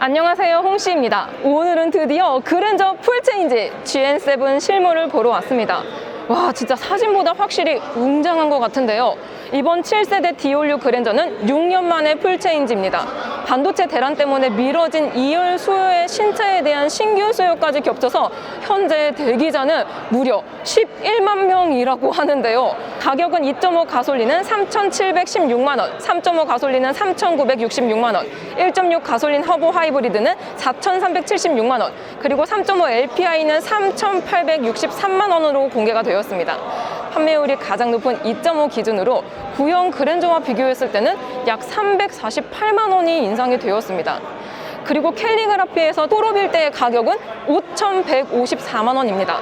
안녕하세요, 홍씨입니다. 오늘은 드디어 그랜저 풀체인지 GN7 실물을 보러 왔습니다. 와, 진짜 사진보다 확실히 웅장한 것 같은데요. 이번 7세대 디올류 그랜저는 6년 만에 풀체인지입니다. 반도체 대란 때문에 미뤄진 2열 수요의 신차에 대한 신규 수요까지 겹쳐서 현재 대기자는 무려 11만 명이라고 하는데요. 가격은 2.5 가솔린은 3,716만 원, 3.5 가솔린은 3,966만 원, 1.6 가솔린 허브 하이브리드는 4,376만 원, 그리고 3.5 LPI는 3,863만 원으로 공개가 되었습니다. 판매율이 가장 높은 2.5 기준으로 구형 그랜저와 비교했을 때는 약 348만 원이 인상이 되었습니다. 그리고 캘리그라피에서 프로빌 때의 가격은 5,154만 원입니다.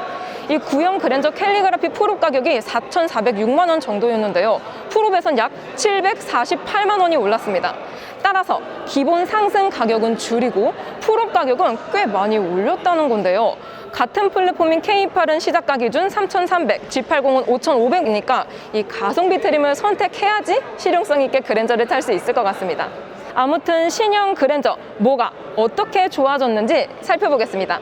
이 구형 그랜저 캘리그라피 프롭 가격이 4,406만 원 정도였는데요. 프롭에선 약 748만 원이 올랐습니다. 따라서 기본 상승 가격은 줄이고 프롭 가격은 꽤 많이 올렸다는 건데요. 같은 플랫폼인 K8은 시작가 기준 3,300, G80은 5,500이니까 이 가성비 트림을 선택해야지 실용성 있게 그랜저를 탈 수 있을 것 같습니다. 아무튼 신형 그랜저 뭐가 어떻게 좋아졌는지 살펴보겠습니다.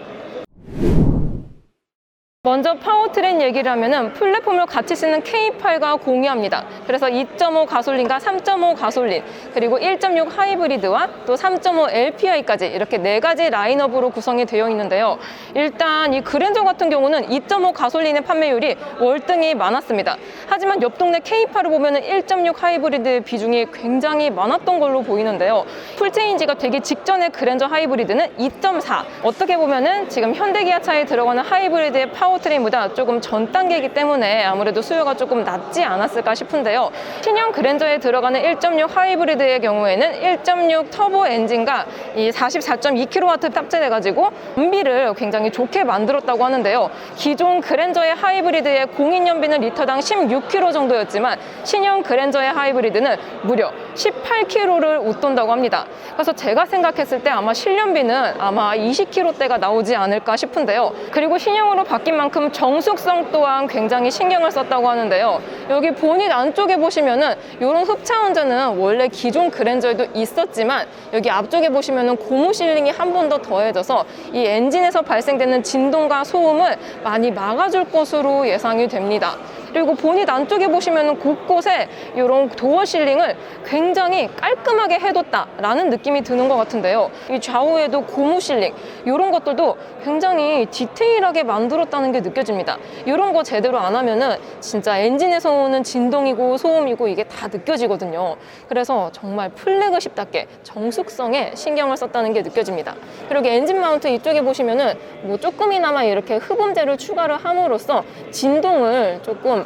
먼저 파워트레인 얘기를 하면은 플랫폼을 같이 쓰는 K8과 공유합니다. 그래서 2.5 가솔린과 3.5 가솔린, 그리고 1.6 하이브리드와 또 3.5 LPI까지 이렇게 4가지 라인업으로 구성이 되어 있는데요. 일단 이 그랜저 같은 경우는 2.5 가솔린의 판매율이 월등히 많았습니다. 하지만 옆 동네 K8을 보면은 1.6 하이브리드의 비중이 굉장히 많았던 걸로 보이는데요. 풀체인지가 되기 직전의 그랜저 하이브리드는 2.4. 어떻게 보면은 지금 현대기아차에 들어가는 하이브리드의 파워트레인보다 조금 전 단계이기 때문에 아무래도 수요가 조금 낮지 않았을까 싶은데요. 신형 그랜저에 들어가는 1.6 하이브리드의 경우에는 1.6 터보 엔진과 이 44.2kW 탑재돼가지고 연비를 굉장히 좋게 만들었다고 하는데요. 기존 그랜저의 하이브리드의 공인연비는 리터당 16km 정도였지만 신형 그랜저의 하이브리드는 무려 18km를 웃돈다고 합니다. 그래서 제가 생각했을 때 아마 실연비는 아마 20km대가 나오지 않을까 싶은데요. 그리고 신형으로 바뀐 만큼 정숙성 또한 굉장히 신경을 썼다고 하는데요. 여기 보닛 안쪽에 보시면은 이런 흡차 운전은 원래 기존 그랜저에도 있었지만 여기 앞쪽에 보시면은 고무 실링이 한 번 더 더해져서 이 엔진에서 발생되는 진동과 소음을 많이 막아줄 것으로 예상이 됩니다. 그리고 보닛 안쪽에 보시면 곳곳에 이런 도어 실링을 굉장히 깔끔하게 해뒀다라는 느낌이 드는 것 같은데요. 이 좌우에도 고무 실링, 이런 것들도 굉장히 디테일하게 만들었다는 게 느껴집니다. 이런 거 제대로 안 하면은 진짜 엔진에서 오는 진동이고 소음이고 이게 다 느껴지거든요. 그래서 정말 플래그십답게 정숙성에 신경을 썼다는 게 느껴집니다. 그리고 엔진 마운트 이쪽에 보시면은 뭐 조금이나마 이렇게 흡음재를 추가를 함으로써 진동을 조금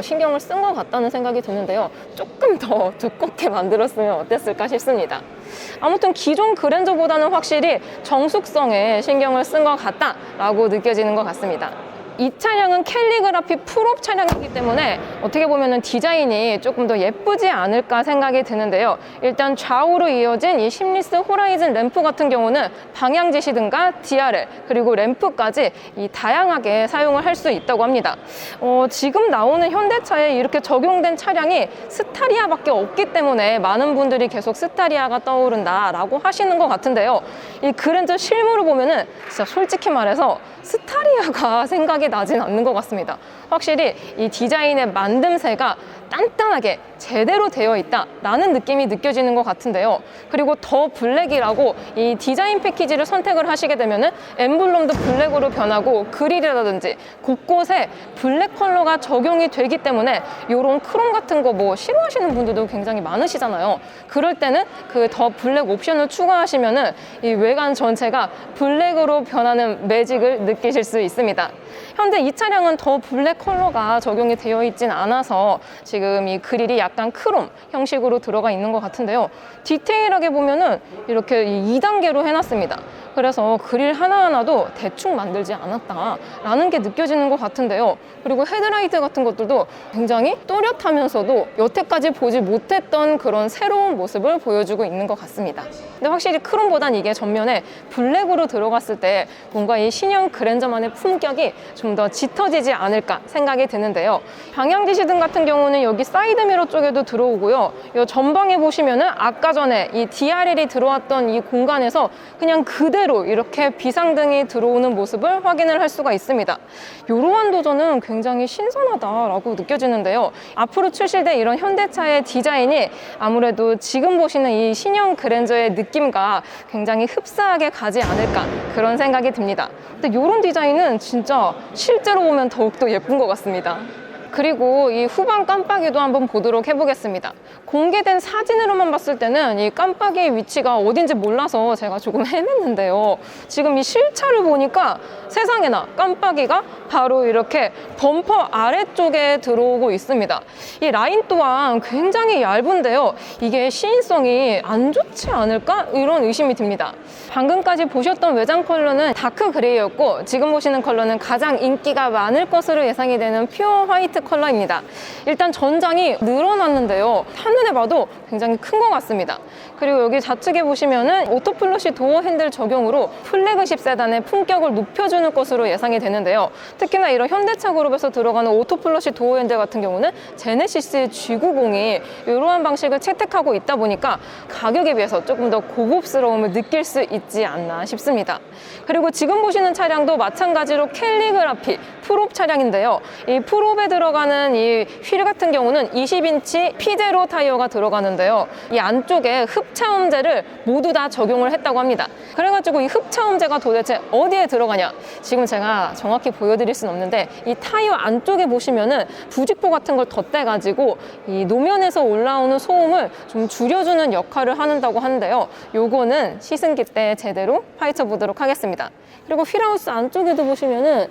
신경을 쓴 것 같다는 생각이 드는데요. 조금 더 두껍게 만들었으면 어땠을까 싶습니다. 아무튼 기존 그랜저보다는 확실히 정숙성에 신경을 쓴 것 같다라고 느껴지는 것 같습니다. 이 차량은 캘리그라피 풀업 차량이기 때문에 어떻게 보면 디자인이 조금 더 예쁘지 않을까 생각이 드는데요. 일단 좌우로 이어진 이 심리스 호라이즌 램프 같은 경우는 방향 지시등과 DRL 그리고 램프까지 이 다양하게 사용을 할 수 있다고 합니다. 지금 나오는 현대차에 이렇게 적용된 차량이 스타리아밖에 없기 때문에 많은 분들이 계속 스타리아가 떠오른다라고 하시는 것 같은데요. 이 그랜저 실물을 보면은 진짜 솔직히 말해서 스타리아가 생각이 나진 않는 것 같습니다. 확실히 이 디자인의 만듦새가 단단하게 제대로 되어 있다라는 느낌이 느껴지는 것 같은데요. 그리고 더 블랙이라고 이 디자인 패키지를 선택을 하시게 되면은 엠블럼도 블랙으로 변하고 그릴이라든지 곳곳에 블랙 컬러가 적용이 되기 때문에 이런 크롬 같은 거 뭐 싫어하시는 분들도 굉장히 많으시잖아요. 그럴 때는 그 더 블랙 옵션을 추가하시면은 이 외관 전체가 블랙으로 변하는 매직을 느끼실 수 있습니다. 현재 이 차량은 더 블랙 컬러가 적용이 되어 있진 않아서 지금 이 그릴이 약간 크롬 형식으로 들어가 있는 것 같은데요. 디테일하게 보면은 이렇게 2단계로 해놨습니다. 그래서 그릴 하나하나도 대충 만들지 않았다라는 게 느껴지는 것 같은데요. 그리고 헤드라이트 같은 것들도 굉장히 또렷하면서도 여태까지 보지 못했던 그런 새로운 모습을 보여주고 있는 것 같습니다. 근데 확실히 크롬보단 이게 전면에 블랙으로 들어갔을 때 뭔가 이 신형 그랜저만의 품격이 좀 더 짙어지지 않을까 생각이 드는데요. 방향 지시등 같은 경우는 여기 사이드 미러 쪽에도 들어오고요. 이 전방에 보시면은 아까 전에 이 DRL이 들어왔던 이 공간에서 그냥 그대로 이렇게 비상등이 들어오는 모습을 확인을 할 수가 있습니다. 이러한 도전은 굉장히 신선하다라고 느껴지는데요. 앞으로 출시될 이런 현대차의 디자인이 아무래도 지금 보시는 이 신형 그랜저의 느낌과 굉장히 흡사하게 가지 않을까 그런 생각이 듭니다. 근데 이런 디자인은 진짜 실제로 보면 더욱더 예쁜 것 같습니다. 그리고 이 후방 깜빡이도 한번 보도록 해보겠습니다. 공개된 사진으로만 봤을 때는 이 깜빡이의 위치가 어딘지 몰라서 제가 조금 헤맸는데요. 지금 이 실차를 보니까 세상에나 깜빡이가 바로 이렇게 범퍼 아래쪽에 들어오고 있습니다. 이 라인 또한 굉장히 얇은데요. 이게 시인성이 안 좋지 않을까? 이런 의심이 듭니다. 방금까지 보셨던 외장 컬러는 다크 그레이였고 지금 보시는 컬러는 가장 인기가 많을 것으로 예상이 되는 퓨어 화이트 컬러입니다. 일단 전장이 늘어났는데요. 한눈에 봐도 굉장히 큰 것 같습니다. 그리고 여기 좌측에 보시면은 오토플러시 도어 핸들 적용으로 플래그십 세단의 품격을 높여주는 것으로 예상이 되는데요. 특히나 이런 현대차 그룹에서 들어가는 오토플러시 도어 핸들 같은 경우는 제네시스 G90이 이러한 방식을 채택하고 있다 보니까 가격에 비해서 조금 더 고급스러움을 느낄 수 있지 않나 싶습니다. 그리고 지금 보시는 차량도 마찬가지로 캘리그라피 프롭 차량인데요. 이 프롭에 들어가는 이 휠 같은 경우는 20인치 P0 타이어가 들어가는데요. 이 안쪽에 흡차음제를 모두 다 적용을 했다고 합니다. 그래가지고 이 흡차음제가 도대체 어디에 들어가냐? 지금 제가 정확히 보여드릴 수는 없는데 이 타이어 안쪽에 보시면은 부직포 같은 걸 덧대가지고 이 노면에서 올라오는 소음을 좀 줄여주는 역할을 한다고 하는데요. 요거는 시승기 때 제대로 파헤쳐 보도록 하겠습니다. 그리고 휠하우스 안쪽에도 보시면은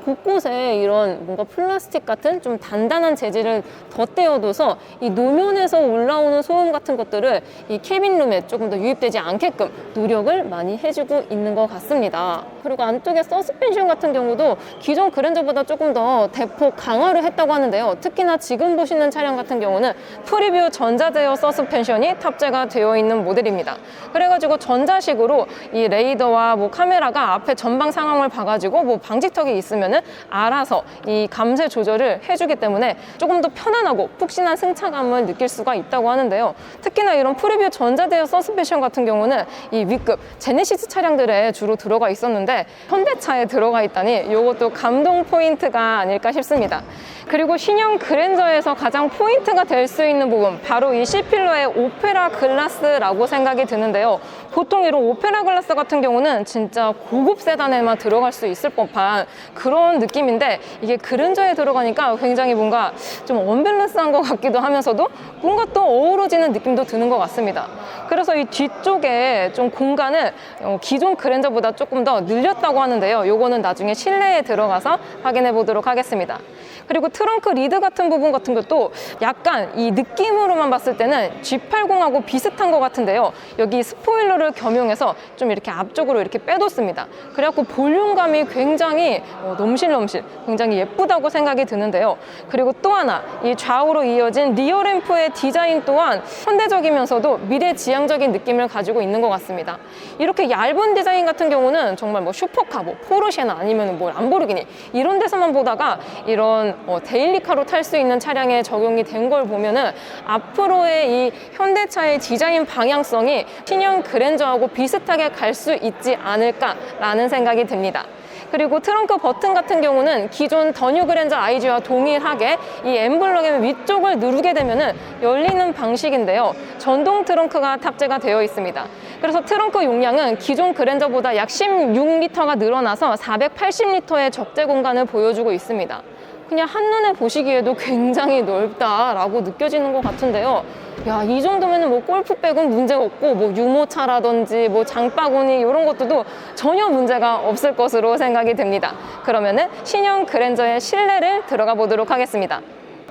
곳곳에 이런 뭔가 플라스틱 같은 좀 단단한 재질을 덧대어둬서 이 노면에서 올라오는 소음 같은 것들을 이 캐빈룸에 조금 더 유입되지 않게끔 노력을 많이 해주고 있는 것 같습니다. 그리고 안쪽에 서스펜션 같은 경우도 기존 그랜저보다 조금 더 대폭 강화를 했다고 하는데요. 특히나 지금 보시는 차량 같은 경우는 프리뷰 전자제어 서스펜션이 탑재가 되어 있는 모델입니다. 그래가지고 전자식으로 이 레이더와 뭐 카메라가 앞에 전방 상황을 봐가지고 뭐 방지턱이 있으면은 알아서 이 감쇄 조절을 해주기 때문에 조금 더 편안하고 푹신한 승차감을 느낄 수가 있다고 하는데요. 특히나 이런 프리뷰 전자제어 서스펜션 같은 경우는 이 V급 제네시스 차량들에 주로 들어가 있었는데 현대차에 들어가 있다니 이것도 감동 포인트가 아닐까 싶습니다. 그리고 신형 그랜저에서 가장 포인트가 될 수 있는 부분 바로 이 C필러의 오페라 글라스라고 생각이 드는데요. 보통 이런 오페라 글라스 같은 경우는 진짜 고급 세단에만 들어갈 수 있을 법한 그런 느낌인데 이게 그랜저에 들어가니까 굉장히 뭔가 좀 언밸런스한 것 같기도 하면서도 뭔가 또 어우러지는 느낌도 드는 것 같습니다. 그래서 이 뒤쪽에 좀 공간을 기존 그랜저보다 조금 더 늘렸다고 하는데요. 요거는 나중에 실내에 들어가서 확인해 보도록 하겠습니다. 그리고 트렁크 리드 같은 부분 같은 것도 약간 이 느낌으로만 봤을 때는 G80하고 비슷한 것 같은데요. 여기 스포일러를 겸용해서 좀 이렇게 앞쪽으로 이렇게 빼뒀습니다. 그래갖고 볼륨감이 굉장히 넘실넘실 굉장히 예쁘다고 생각이 드는데요. 그리고 또 하나 이 좌우로 이어진 리어 램프의 디자인 또한 현대적이면서도 미래지향적인 느낌을 가지고 있는 것 같습니다. 이렇게 얇은 디자인 같은 경우는 정말 뭐 슈퍼카, 뭐 포르쉐나 아니면 뭐 람보르기니 이런 데서만 보다가 이런 데일리카로 탈 수 있는 차량에 적용이 된 걸 보면은 앞으로의 이 현대차의 디자인 방향성이 신형 그랜저하고 비슷하게 갈 수 있지 않을까라는 생각이 듭니다. 그리고 트렁크 버튼 같은 경우는 기존 더 뉴 그랜저 IG와 동일하게 이 엠블럼의 위쪽을 누르게 되면은 열리는 방식인데요. 전동 트렁크가 탑재가 되어 있습니다. 그래서 트렁크 용량은 기존 그랜저보다 약 16리터가 늘어나서 480리터의 적재 공간을 보여주고 있습니다. 그냥 한눈에 보시기에도 굉장히 넓다라고 느껴지는 것 같은데요. 야, 이 정도면은 뭐 골프백은 문제가 없고 뭐 유모차라든지 뭐 장바구니 이런 것들도 전혀 문제가 없을 것으로 생각이 됩니다. 그러면은 신형 그랜저의 실내를 들어가 보도록 하겠습니다.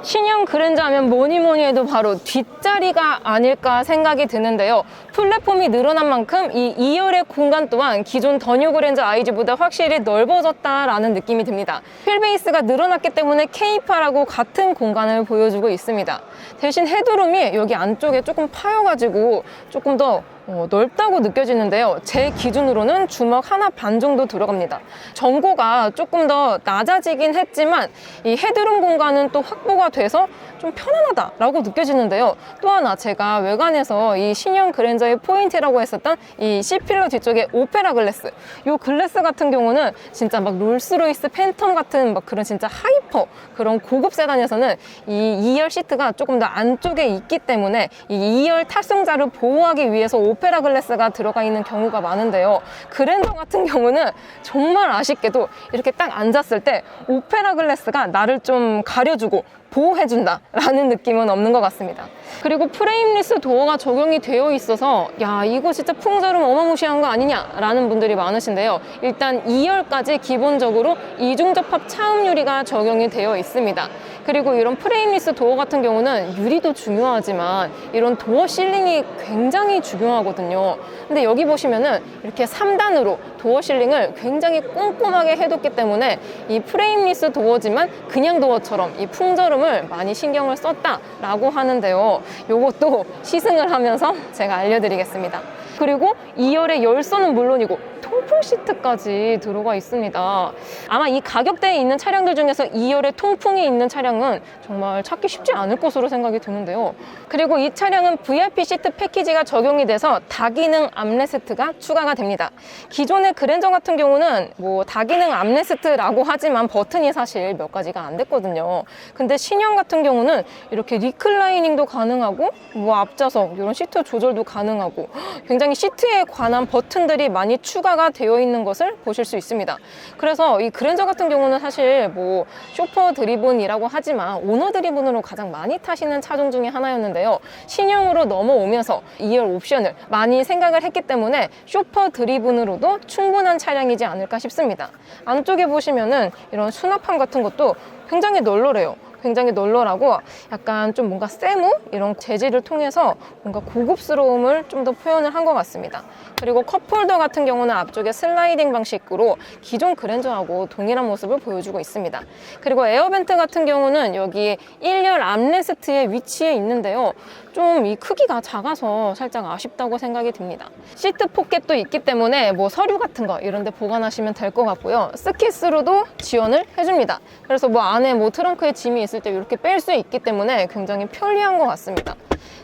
신형 그랜저 하면 뭐니 해도 바로 뒷자리가 아닐까 생각이 드는데요. 플랫폼이 늘어난 만큼 이 2열의 공간 또한 기존 더 뉴 그랜저 IG보다 확실히 넓어졌다라는 느낌이 듭니다. 휠베이스가 늘어났기 때문에 K8하고 같은 공간을 보여주고 있습니다. 대신 헤드룸이 여기 안쪽에 조금 파여가지고 조금 더 넓다고 느껴지는데요. 제 기준으로는 주먹 하나 반 정도 들어갑니다. 전고가 조금 더 낮아지긴 했지만 이 헤드룸 공간은 또 확보가 돼서 좀 편안하다라고 느껴지는데요. 또 하나 제가 외관에서 이 신형 그랜저의 포인트라고 했었던 이 C필러 뒤쪽에 오페라 글래스, 이 글래스 같은 경우는 진짜 막 롤스로이스 팬텀 같은 막 그런 진짜 하이퍼 그런 고급 세단에서는 이 2열 시트가 조금 더 안쪽에 있기 때문에 이 2열 탑승자를 보호하기 위해서 오페라 글래스가 들어가 있는 경우가 많은데요. 그랜저 같은 경우는 정말 아쉽게도 이렇게 딱 앉았을 때 오페라 글래스가 나를 좀 가려주고 보호해준다 라는 느낌은 없는 것 같습니다. 그리고 프레임리스 도어가 적용이 되어 있어서 야, 이거 진짜 풍절음 어마무시한 거 아니냐 라는 분들이 많으신데요. 일단 2열까지 기본적으로 이중접합 차음 유리가 적용이 되어 있습니다. 그리고 이런 프레임리스 도어 같은 경우는 유리도 중요하지만 이런 도어 실링이 굉장히 중요하거든요. 근데 여기 보시면은 이렇게 3단으로 도어 실링을 굉장히 꼼꼼하게 해뒀기 때문에 이 프레임리스 도어지만 그냥 도어처럼 이 풍절음을 많이 신경을 썼다라고 하는데요. 요것도 시승을 하면서 제가 알려드리겠습니다. 그리고 2열의 열선은 물론이고 통풍 시트까지 들어가 있습니다. 아마 이 가격대에 있는 차량들 중에서 2열에 통풍이 있는 차량은 정말 찾기 쉽지 않을 것으로 생각이 드는데요. 그리고 이 차량은 VIP 시트 패키지가 적용이 돼서 다기능 암레스트가 추가가 됩니다. 기존의 그랜저 같은 경우는 뭐 다기능 암레스트라고 하지만 버튼이 사실 몇 가지가 안 됐거든요. 근데 신형 같은 경우는 이렇게 리클라이닝도 가능하고 뭐 앞좌석 이런 시트 조절도 가능하고 굉장히 시트에 관한 버튼들이 많이 추가가 되어 있는 것을 보실 수 있습니다. 그래서 이 그랜저 같은 경우는 사실 뭐 쇼퍼 드리븐이라고 하지만 오너 드리븐으로 가장 많이 타시는 차종 중에 하나였는데요. 신형으로 넘어오면서 2열 옵션을 많이 생각을 했기 때문에 쇼퍼 드리븐으로도 충분한 차량이지 않을까 싶습니다. 안쪽에 보시면은 이런 수납함 같은 것도 굉장히 널널해요. 굉장히 널널하고 약간 좀 뭔가 세무 이런 재질을 통해서 뭔가 고급스러움을 좀 더 표현을 한 것 같습니다. 그리고 컵홀더 같은 경우는 앞쪽에 슬라이딩 방식으로 기존 그랜저하고 동일한 모습을 보여주고 있습니다. 그리고 에어벤트 같은 경우는 여기 1열 암레스트에 위치해 있는데요. 좀 이 크기가 작아서 살짝 아쉽다고 생각이 듭니다. 시트 포켓도 있기 때문에 뭐 서류 같은 거 이런 데 보관하시면 될 것 같고요. 스키스로도 지원을 해줍니다. 그래서 뭐 안에 뭐 트렁크에 짐이 있을 때 이렇게 뺄 수 있기 때문에 굉장히 편리한 것 같습니다.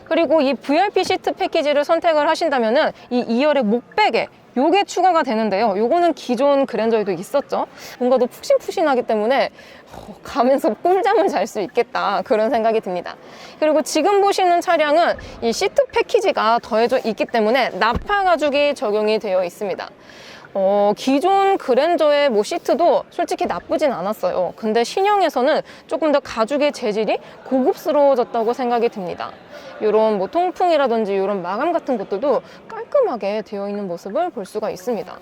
그리고 이 VIP 시트 패키지를 선택을 하신다면은 이 2열의 목베개 요게 추가가 되는데요. 요거는 기존 그랜저에도 있었죠. 뭔가 더 푹신푹신하기 때문에 가면서 꿀잠을 잘 수 있겠다 그런 생각이 듭니다. 그리고 지금 보시는 차량은 이 시트 패키지가 더해져 있기 때문에 나파 가죽이 적용이 되어 있습니다. 기존 그랜저의 뭐 시트도 솔직히 나쁘진 않았어요. 근데 신형에서는 조금 더 가죽의 재질이 고급스러워졌다고 생각이 듭니다. 이런 뭐 통풍이라든지 이런 마감 같은 것들도 깔끔하게 되어 있는 모습을 볼 수가 있습니다.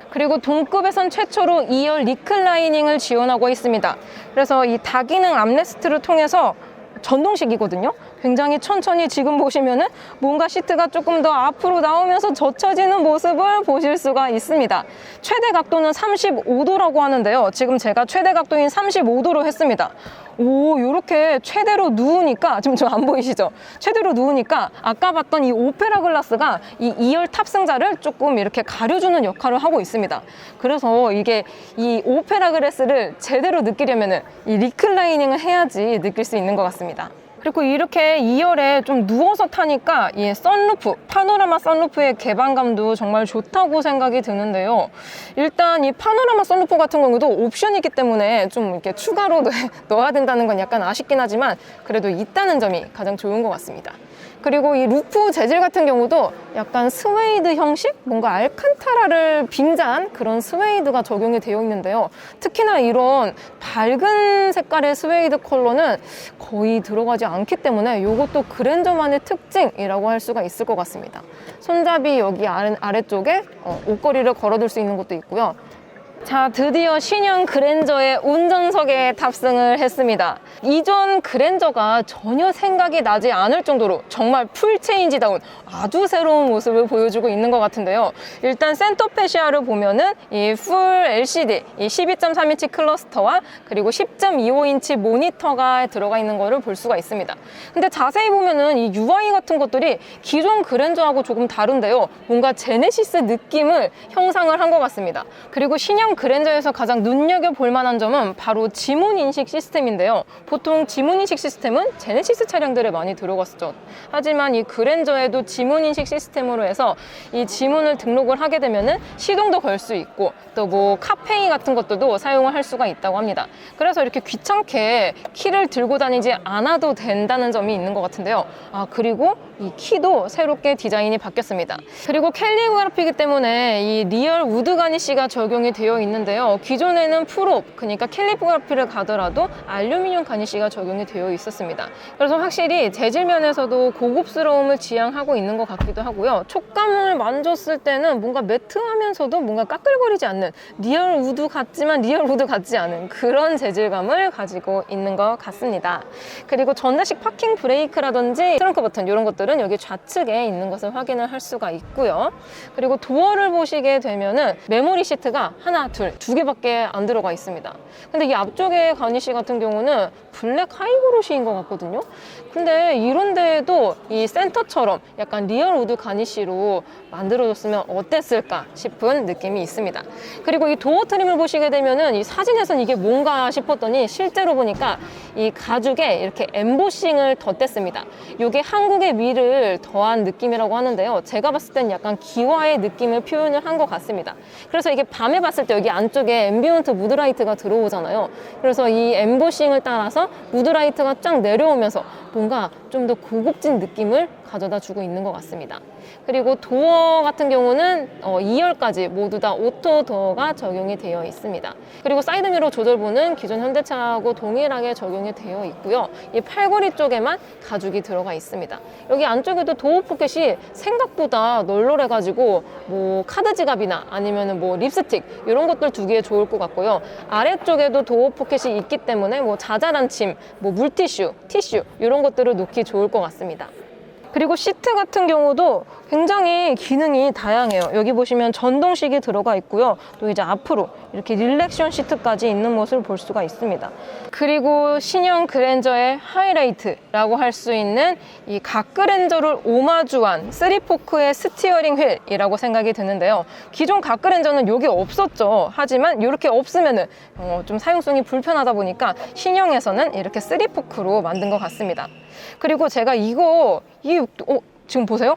그리고 동급에선 최초로 2열 리클라이닝을 지원하고 있습니다. 그래서 이 다기능 암레스트를 통해서 전동식이거든요. 굉장히 천천히 지금 보시면은 뭔가 시트가 조금 더 앞으로 나오면서 젖혀지는 모습을 보실 수가 있습니다. 최대 각도는 35도라고 하는데요. 지금 제가 최대 각도인 35도로 했습니다. 오, 이렇게 최대로 누우니까 지금 안 보이시죠? 최대로 누우니까 아까 봤던 이 오페라 글라스가 이 2열 탑승자를 조금 이렇게 가려주는 역할을 하고 있습니다. 그래서 이게 이 오페라 글라스를 제대로 느끼려면은 이 리클라이닝을 해야지 느낄 수 있는 것 같습니다. 그리고 이렇게 2열에 좀 누워서 타니까 이 선루프, 파노라마 선루프의 개방감도 정말 좋다고 생각이 드는데요. 일단 이 파노라마 선루프 같은 경우도 옵션이기 때문에 좀 이렇게 추가로 넣어야 된다는 건 약간 아쉽긴 하지만 그래도 있다는 점이 가장 좋은 것 같습니다. 그리고 이 루프 재질 같은 경우도 약간 스웨이드 형식? 뭔가 알칸타라를 빙자한 그런 스웨이드가 적용이 되어 있는데요. 특히나 이런 밝은 색깔의 스웨이드 컬러는 거의 들어가지 않기 때문에 이것도 그랜저만의 특징이라고 할 수가 있을 것 같습니다. 손잡이 여기 아래쪽에 옷걸이를 걸어둘 수 있는 것도 있고요. 자, 드디어 신형 그랜저의 운전석에 탑승을 했습니다. 이전 그랜저가 전혀 생각이 나지 않을 정도로 정말 풀체인지다운 아주 새로운 모습을 보여주고 있는 것 같은데요. 일단 센터 패시아를 보면은 이 풀 LCD, 이 12.3인치 클러스터와 그리고 10.25인치 모니터가 들어가 있는 것을 볼 수가 있습니다. 근데 자세히 보면은 이 UI 같은 것들이 기존 그랜저하고 조금 다른데요. 뭔가 제네시스 느낌을 형상을 한 것 같습니다. 그리고 신형 그랜저에서 가장 눈여겨볼 만한 점은 바로 지문 인식 시스템인데요. 보통 지문 인식 시스템은 제네시스 차량들에 많이 들어갔었죠. 하지만 이 그랜저에도 지문 인식 시스템으로 해서 이 지문을 등록을 하게 되면은 시동도 걸 수 있고 또 뭐 카페이 같은 것들도 사용을 할 수가 있다고 합니다. 그래서 이렇게 귀찮게 키를 들고 다니지 않아도 된다는 점이 있는 것 같은데요. 그리고 이 키도 새롭게 디자인이 바뀌었습니다. 그리고 캘리그라피이기 때문에 이 리얼 우드 가니쉬가 적용이 되어 있는데요. 기존에는 풀옵, 그러니까 캘리그라피를 가더라도 알루미늄 가니쉬가 적용이 되어 있었습니다. 그래서 확실히 재질 면에서도 고급스러움을 지향하고 있는 것 같기도 하고요. 촉감을 만졌을 때는 뭔가 매트하면서도 뭔가 까끌거리지 않는 리얼 우드 같지만 리얼 우드 같지 않은 그런 재질감을 가지고 있는 것 같습니다. 그리고 전자식 파킹 브레이크라든지 트렁크 버튼 이런 것들은 여기 좌측에 있는 것을 확인을 할 수가 있고요. 그리고 도어를 보시게 되면은 메모리 시트가 하나, 둘, 두 개밖에 안 들어가 있습니다. 근데 이 앞쪽에 가니쉬 같은 경우는 블랙 하이그로시인 것 같거든요. 근데 이런 데에도 이 센터처럼 약간 리얼 우드 가니쉬로 만들어줬으면 어땠을까 싶은 느낌이 있습니다. 그리고 이 도어 트림을 보시게 되면은 이 사진에선 이게 뭔가 싶었더니 실제로 보니까 이 가죽에 이렇게 엠보싱을 덧댔습니다. 이게 한국의 미를 더한 느낌이라고 하는데요. 제가 봤을 땐 약간 기와의 느낌을 표현을 한 것 같습니다. 그래서 이게 밤에 봤을 때 여기 안쪽에 앰비언트 무드라이트가 들어오잖아요. 그래서 이 엠보싱을 따라서 무드라이트가 쫙 내려오면서 뭔가 좀 더 고급진 느낌을 가져다 주고 있는 것 같습니다. 그리고 도어 같은 경우는 2열까지 모두 다 오토 도어가 적용이 되어 있습니다. 그리고 사이드미러 조절부는 기존 현대차하고 동일하게 적용이 되어 있고요. 이 팔걸이 쪽에만 가죽이 들어가 있습니다. 여기 안쪽에도 도어 포켓이 생각보다 널널해가지고 뭐 카드 지갑이나 아니면 뭐 립스틱 이런 것들 두기에 좋을 것 같고요. 아래쪽에도 도어 포켓이 있기 때문에 뭐 자잘한 짐, 뭐 물티슈, 티슈 이런 것들을 놓기 좋을 것 같습니다. 그리고 시트 같은 경우도 굉장히 기능이 다양해요. 여기 보시면 전동식이 들어가 있고요. 또 이제 앞으로 이렇게 릴렉션 시트까지 있는 것을 볼 수가 있습니다. 그리고 신형 그랜저의 하이라이트라고 할 수 있는 이 각 그랜저를 오마주한 3포크의 스티어링 휠이라고 생각이 드는데요. 기존 각 그랜저는 여기 없었죠. 하지만 이렇게 없으면은 좀 사용성이 불편하다 보니까 신형에서는 이렇게 3포크로 만든 것 같습니다. 그리고 제가 지금 보세요?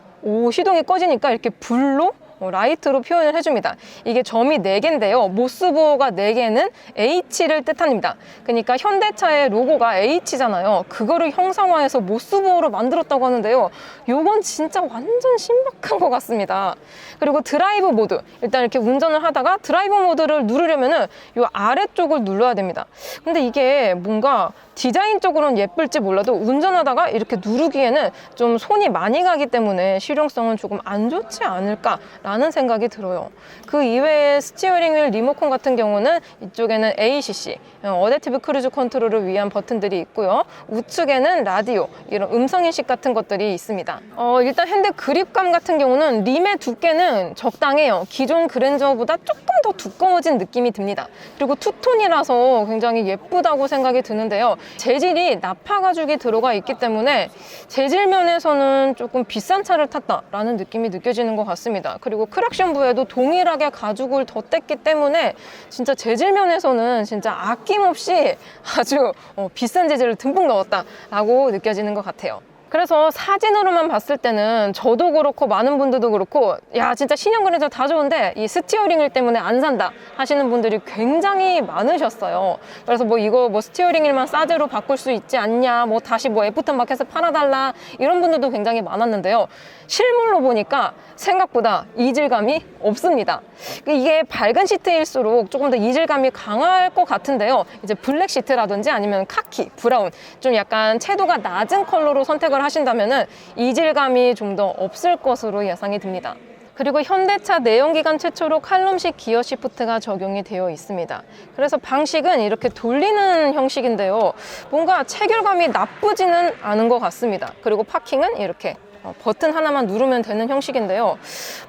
시동이 꺼지니까 이렇게 불로 라이트로 표현을 해줍니다. 이게 점이 4개인데요. 모스부어가 4개는 H를 뜻합니다. 그러니까 현대차의 로고가 H잖아요. 그거를 형상화해서 모스부어로 만들었다고 하는데요. 요건 진짜 완전 신박한 것 같습니다. 그리고 드라이브 모드. 일단 이렇게 운전을 하다가 드라이브 모드를 누르려면은 요 아래쪽을 눌러야 됩니다. 근데 이게 뭔가 디자인적으로는 예쁠지 몰라도 운전하다가 이렇게 누르기에는 좀 손이 많이 가기 때문에 실용성은 조금 안 좋지 않을까라는 생각이 들어요. 그 이외에 스티어링 휠 리모컨 같은 경우는 이쪽에는 ACC, 어댑티브 크루즈 컨트롤을 위한 버튼들이 있고요. 우측에는 라디오, 이런 음성인식 같은 것들이 있습니다. 일단 핸들 그립감 같은 경우는 림의 두께는 적당해요. 기존 그랜저보다 조금 더 두꺼워진 느낌이 듭니다. 그리고 투톤이라서 굉장히 예쁘다고 생각이 드는데요. 재질이 나파 가죽이 들어가 있기 때문에 재질 면에서는 조금 비싼 차를 탔다라는 느낌이 느껴지는 것 같습니다. 그리고 크랙션 부에도 동일하게 가죽을 덧댔기 때문에 진짜 재질 면에서는 진짜 아낌없이 아주 비싼 재질을 듬뿍 넣었다라고 느껴지는 것 같아요. 그래서 사진으로만 봤을 때는 저도 그렇고 많은 분들도 그렇고 야 진짜 신형 그랜저 다 좋은데 이 스티어링 휠 때문에 안 산다 하시는 분들이 굉장히 많으셨어요. 그래서 뭐 이거 뭐 스티어링 휠만 싸제로 바꿀 수 있지 않냐, 뭐 다시 뭐 애프터 마켓에 팔아달라 이런 분들도 굉장히 많았는데요. 실물로 보니까 생각보다 이질감이 없습니다. 이게 밝은 시트일수록 조금 더 이질감이 강할 것 같은데요. 이제 블랙 시트라든지 아니면 카키, 브라운 좀 약간 채도가 낮은 컬러로 선택을 하신다면은 이질감이 좀 더 없을 것으로 예상이 듭니다. 그리고 현대차 내연기관 최초로 칼럼식 기어 시프트가 적용이 되어 있습니다. 그래서 방식은 이렇게 돌리는 형식인데요. 뭔가 체결감이 나쁘지는 않은 것 같습니다. 그리고 파킹은 이렇게 버튼 하나만 누르면 되는 형식인데요.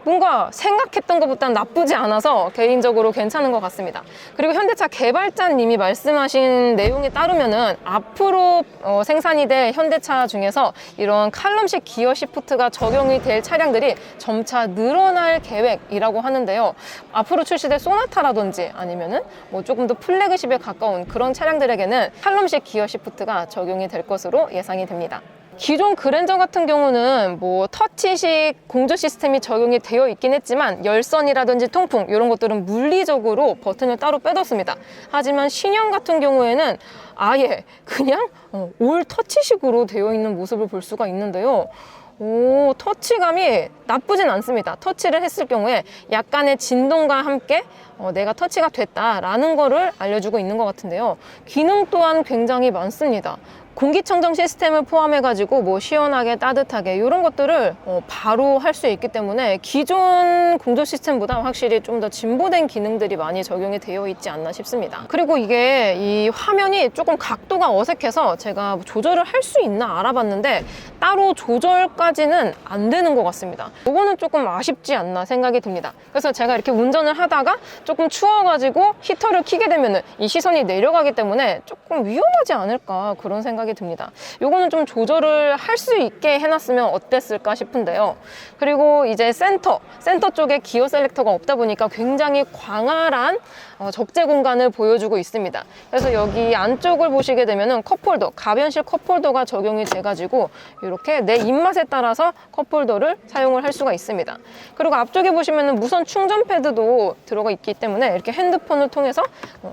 뭔가 생각했던 것보다는 나쁘지 않아서 개인적으로 괜찮은 것 같습니다. 그리고 현대차 개발자님이 말씀하신 내용에 따르면은 앞으로 생산이 될 현대차 중에서 이런 칼럼식 기어 시프트가 적용이 될 차량들이 점차 늘어날 계획이라고 하는데요. 앞으로 출시될 소나타라든지 아니면은 뭐 조금 더 플래그십에 가까운 그런 차량들에게는 칼럼식 기어 시프트가 적용이 될 것으로 예상이 됩니다. 기존 그랜저 같은 경우는 뭐 터치식 공조 시스템이 적용이 되어 있긴 했지만 열선이라든지 통풍 이런 것들은 물리적으로 버튼을 따로 빼뒀습니다. 하지만 신형 같은 경우에는 아예 그냥 올 터치식으로 되어 있는 모습을 볼 수가 있는데요. 오, 터치감이 나쁘진 않습니다. 터치를 했을 경우에 약간의 진동과 함께 내가 터치가 됐다라는 거를 알려주고 있는 것 같은데요. 기능 또한 굉장히 많습니다. 공기청정 시스템을 포함해가지고 뭐 시원하게 따뜻하게 이런 것들을 바로 할 수 있기 때문에 기존 공조 시스템보다 확실히 좀 더 진보된 기능들이 많이 적용이 되어 있지 않나 싶습니다. 그리고 이게 이 화면이 조금 각도가 어색해서 제가 조절을 할 수 있나 알아봤는데 따로 조절까지는 안 되는 것 같습니다. 이거는 조금 아쉽지 않나 생각이 듭니다. 그래서 제가 이렇게 운전을 하다가 조금 추워가지고 히터를 켜게 되면 이 시선이 내려가기 때문에 조금 위험하지 않을까 그런 생각이 듭니다. 요거는 좀 조절을 할 수 있게 해놨으면 어땠을까 싶은데요. 그리고 이제 센터 쪽에 기어 셀렉터가 없다 보니까 굉장히 광활한 적재 공간을 보여주고 있습니다. 그래서 여기 안쪽을 보시게 되면은 컵홀더, 가변실 컵홀더가 적용이 돼가지고 이렇게 내 입맛에 따라서 컵홀더를 사용을 할 수가 있습니다. 그리고 앞쪽에 보시면은 무선 충전 패드도 들어가 있기 때문에 이렇게 핸드폰을 통해서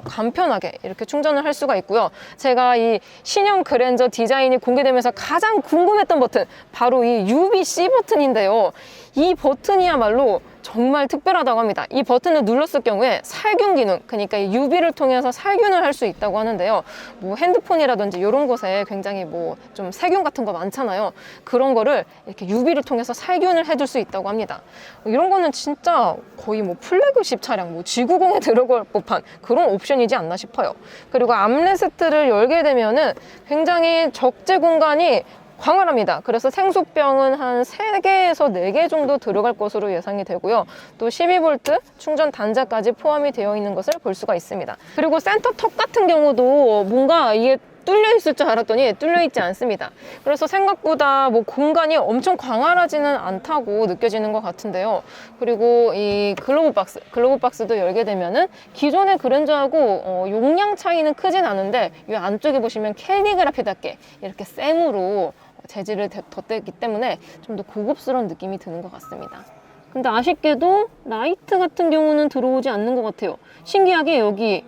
간편하게 이렇게 충전을 할 수가 있고요. 제가 이 신형 그랜저 디자인이 공개되면서 가장 궁금했던 버튼, 바로 이 UVC 버튼인데요. 이 버튼이야말로 정말 특별하다고 합니다. 이 버튼을 눌렀을 경우에 살균 기능, 그러니까 이 UV를 통해서 살균을 할 수 있다고 하는데요. 뭐 핸드폰이라든지 이런 곳에 굉장히 뭐 좀 세균 같은 거 많잖아요. 그런 거를 이렇게 UV를 통해서 살균을 해줄 수 있다고 합니다. 이런 거는 진짜 거의 뭐 플래그십 차량, 뭐 G90에 들어갈 법한 그런 옵션이지 않나 싶어요. 그리고 암레스트를 열게 되면은 굉장히 적재 공간이 광활합니다. 그래서 생수병은 한 3개에서 4개 정도 들어갈 것으로 예상이 되고요. 또 12V 충전 단자까지 포함이 되어 있는 것을 볼 수가 있습니다. 그리고 센터 턱 같은 경우도 뭔가 이게 뚫려 있을 줄 알았더니 뚫려 있지 않습니다. 그래서 생각보다 뭐 공간이 엄청 광활하지는 않다고 느껴지는 것 같은데요. 그리고 이 글로브 박스도 열게 되면은 기존의 그랜저하고 용량 차이는 크진 않은데 이 안쪽에 보시면 캘리그라피답게 이렇게 쌤으로 재질을 덧댔기 때문에 좀 더 고급스러운 느낌이 드는 것 같습니다. 근데 아쉽게도 라이트 같은 경우는 들어오지 않는 것 같아요. 신기하게 여기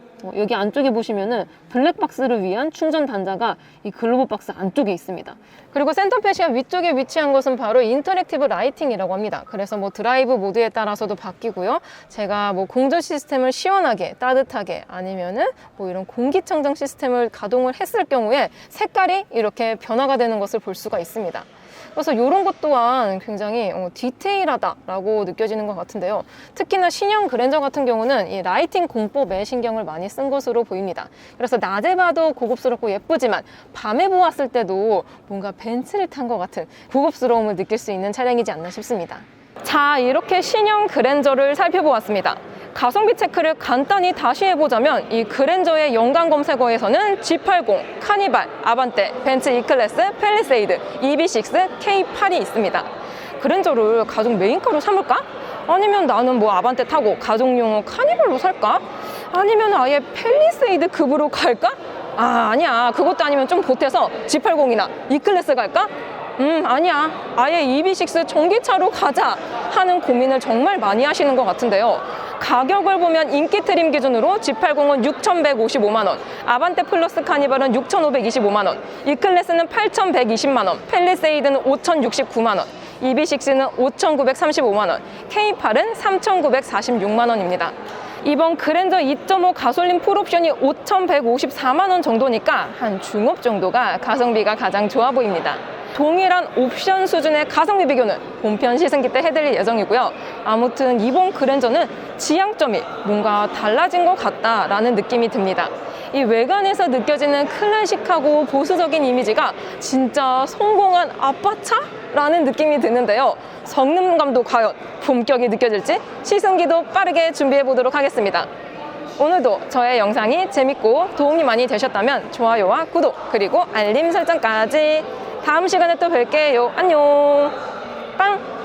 안쪽에 보시면은 블랙박스를 위한 충전 단자가 이 글로브 박스 안쪽에 있습니다. 그리고 센터패시아 위쪽에 위치한 것은 바로 인터랙티브 라이팅이라고 합니다. 그래서 뭐 드라이브 모드에 따라서도 바뀌고요. 제가 뭐 공조 시스템을 시원하게 따뜻하게 아니면은 뭐 이런 공기청정 시스템을 가동을 했을 경우에 색깔이 이렇게 변화가 되는 것을 볼 수가 있습니다. 그래서 이런 것 또한 굉장히 디테일하다라고 느껴지는 것 같은데요. 특히나 신형 그랜저 같은 경우는 이 라이팅 공법에 신경을 많이 쓴 것으로 보입니다. 그래서 낮에 봐도 고급스럽고 예쁘지만 밤에 보았을 때도 뭔가 벤츠를 탄 것 같은 고급스러움을 느낄 수 있는 차량이지 않나 싶습니다. 자, 이렇게 신형 그랜저를 살펴보았습니다. 가성비 체크를 간단히 다시 해보자면 이 그랜저의 연관 검색어에서는 G80, 카니발, 아반떼, 벤츠 E클래스, 팰리세이드, EB6, K8이 있습니다. 그랜저를 가족 메인카로 삼을까? 아니면 나는 뭐 아반떼 타고 가족용어 카니발로 살까? 아니면 아예 팰리세이드 급으로 갈까? 아니야. 그것도 아니면 좀 보태서 G80이나 E클래스 갈까? 아니야. 아예 EB6 전기차로 가자 하는 고민을 정말 많이 하시는 것 같은데요. 가격을 보면 인기 트림 기준으로 G80은 6,155만원, 아반떼 플러스 카니발은 6,525만원, E클래스는 8,120만원, 팰리세이드는 5,069만원, EB6는 5,935만원, K8은 3,946만원입니다. 이번 그랜저 2.5 가솔린 풀옵션이 5,154만원 정도니까 한 중업 정도가 가성비가 가장 좋아 보입니다. 동일한 옵션 수준의 가성비 비교는 본편 시승기 때 해드릴 예정이고요. 아무튼 이번 그랜저는 지향점이 뭔가 달라진 것 같다라는 느낌이 듭니다. 이 외관에서 느껴지는 클래식하고 보수적인 이미지가 진짜 성공한 아빠차라는 느낌이 드는데요. 성능감도 과연 본격이 느껴질지 시승기도 빠르게 준비해 보도록 하겠습니다. 오늘도 저의 영상이 재밌고 도움이 많이 되셨다면 좋아요와 구독 그리고 알림 설정까지. 다음 시간에 또 뵐게요. 안녕. 빵!